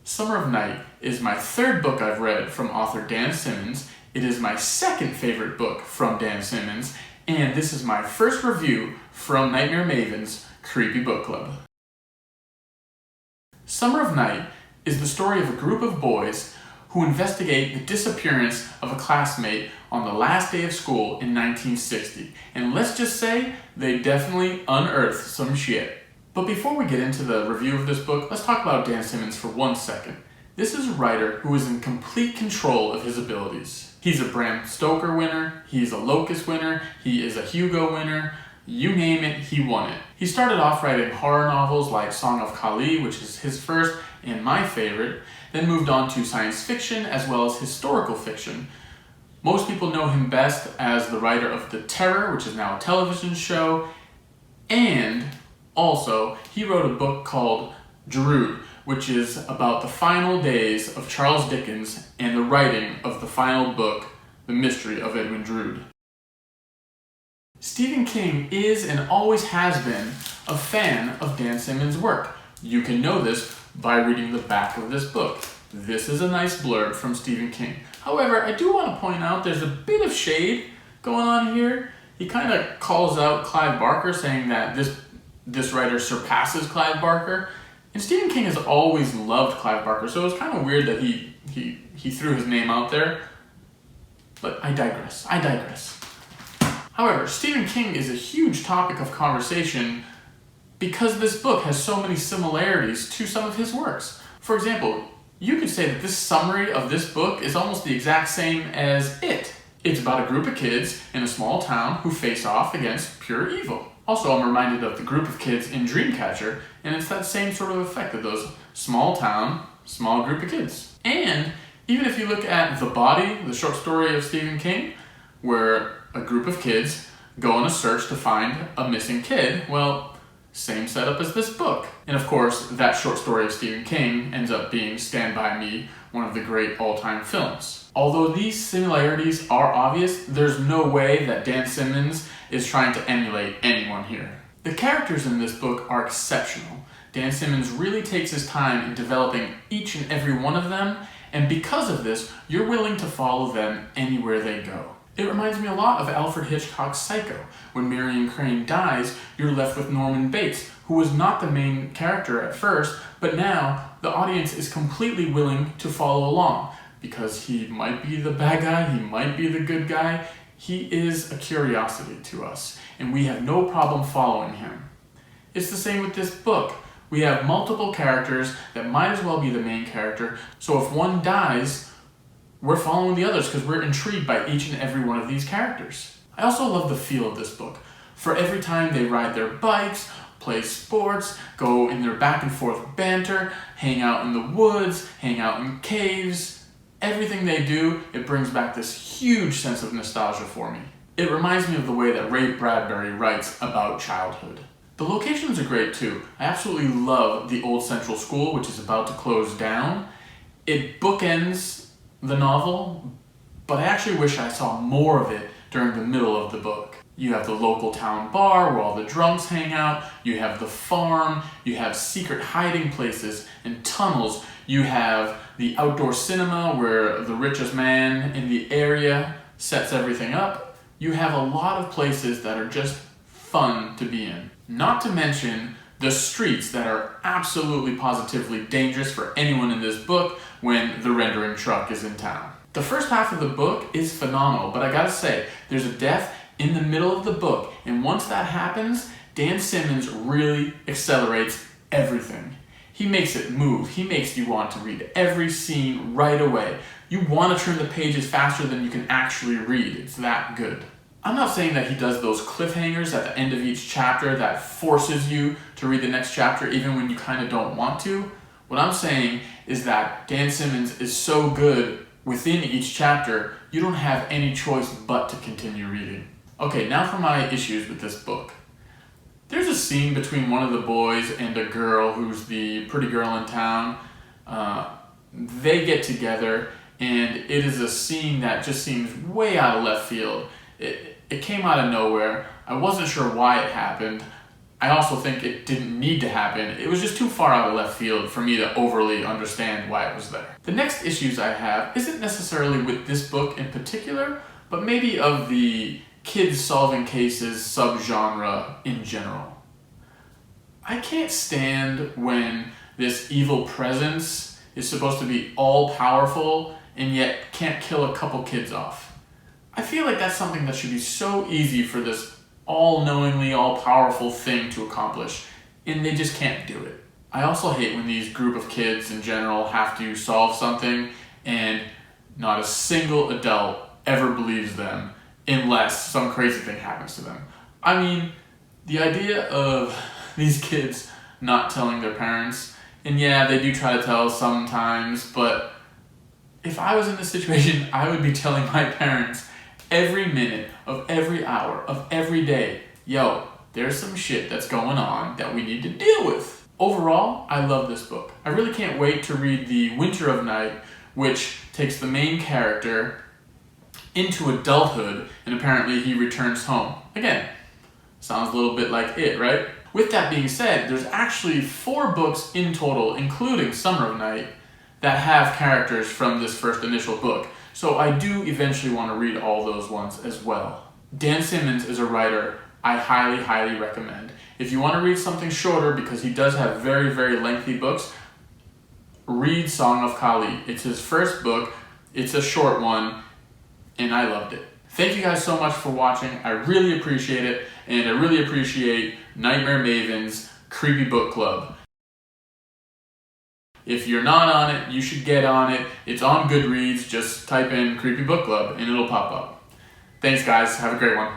Summer of Night is my third book I've read from author Dan Simmons. It is my second favorite book from Dan Simmons, and this is my first review from Nightmare Maven's Creepy Book Club. Summer of Night is the story of a group of boys who investigate the disappearance of a classmate on the last day of school in 1960. And let's just say, they definitely unearthed some shit. But before we get into the review of this book, let's talk about Dan Simmons for 1 second. This is a writer who is in complete control of his abilities. He's a Bram Stoker winner, he's a Locust winner, he is a Hugo winner, you name it, he won it. He started off writing horror novels like Song of Kali, which is his first and my favorite, then moved on to science fiction as well as historical fiction. Most people know him best as the writer of The Terror, which is now a television show, and also he wrote a book called Drood, which is about the final days of Charles Dickens and the writing of the final book, The Mystery of Edwin Drood. Stephen King is and always has been a fan of Dan Simmons' work. You can know this by reading the back of this book. This is a nice blurb from Stephen King. However, I do want to point out there's a bit of shade going on here. He kind of calls out Clive Barker, saying that this writer surpasses Clive Barker. And Stephen King has always loved Clive Barker, so it was kind of weird that he threw his name out there. But I digress. However, Stephen King is a huge topic of conversation because this book has so many similarities to some of his works. For example, you could say that this summary of this book is almost the exact same as It. It's about a group of kids in a small town who face off against pure evil. Also, I'm reminded of the group of kids in Dreamcatcher, and it's that same sort of effect of those small town, small group of kids. And even if you look at The Body, the short story of Stephen King, where a group of kids go on a search to find a missing kid, well, same setup as this book. And of course, that short story of Stephen King ends up being Stand By Me, one of the great all-time films. Although these similarities are obvious, there's no way that Dan Simmons is trying to emulate anyone here. The characters in this book are exceptional. Dan Simmons really takes his time in developing each and every one of them, and because of this, you're willing to follow them anywhere they go. It reminds me a lot of Alfred Hitchcock's Psycho. When Marion Crane dies, you're left with Norman Bates, who was not the main character at first, but now the audience is completely willing to follow along, because he might be the bad guy, he might be the good guy, he is a curiosity to us, and we have no problem following him. It's the same with this book. We have multiple characters that might as well be the main character, so if one dies, we're following the others because we're intrigued by each and every one of these characters. I also love the feel of this book. For every time they ride their bikes, play sports, go in their back and forth banter, hang out in the woods, hang out in caves, everything they do, it brings back this huge sense of nostalgia for me. It reminds me of the way that Ray Bradbury writes about childhood. The locations are great too. I absolutely love the old Central School, which is about to close down. It bookends the novel, but I actually wish I saw more of it during the middle of the book. You have the local town bar where all the drunks hang out, you have the farm, you have secret hiding places and tunnels, you have the outdoor cinema where the richest man in the area sets everything up. You have a lot of places that are just fun to be in. Not to mention the streets that are absolutely positively dangerous for anyone in this book when the rendering truck is in town. The first half of the book is phenomenal, but I gotta say, there's a death in the middle of the book, and once that happens, Dan Simmons really accelerates everything. He makes it move. He makes you want to read every scene right away. You want to turn the pages faster than you can actually read. It's that good. I'm not saying that he does those cliffhangers at the end of each chapter that forces you to read the next chapter even when you kind of don't want to. What I'm saying is that Dan Simmons is so good within each chapter, you don't have any choice but to continue reading. Okay, now for my issues with this book. There's a scene between one of the boys and a girl who's the pretty girl in town. They get together, and it is a scene that just seems way out of left field. It came out of nowhere. I wasn't sure why it happened. I also think it didn't need to happen. It was just too far out of left field for me to overly understand why it was there. The next issues I have isn't necessarily with this book in particular, but maybe of the kids solving cases subgenre in general. I can't stand when this evil presence is supposed to be all-powerful and yet can't kill a couple kids off. I feel like that's something that should be so easy for this all-knowingly, all-powerful thing to accomplish, and they just can't do it. I also hate when these group of kids in general have to solve something and not a single adult ever believes them unless some crazy thing happens to them. I mean, the idea of these kids not telling their parents, and yeah, they do try to tell sometimes, but if I was in this situation, I would be telling my parents every minute of every hour of every day, yo, there's some shit that's going on that we need to deal with. Overall, I love this book. I really can't wait to read The Winter of Night, which takes the main character into adulthood and apparently he returns home. Again, sounds a little bit like it, right? With that being said, there's actually 4 books in total, including Summer of Night, that have characters from this first initial book. So I do eventually want to read all those ones as well. Dan Simmons is a writer I highly, highly recommend. If you want to read something shorter, because he does have very, very lengthy books, read Song of Kali. It's his first book, it's a short one, and I loved it. Thank you guys so much for watching. I really appreciate it, and I really appreciate Nightmare Maven's Creepy Book Club. If you're not on it, you should get on it. It's on Goodreads. Just type in Creepy Book Club and it'll pop up. Thanks guys, have a great one.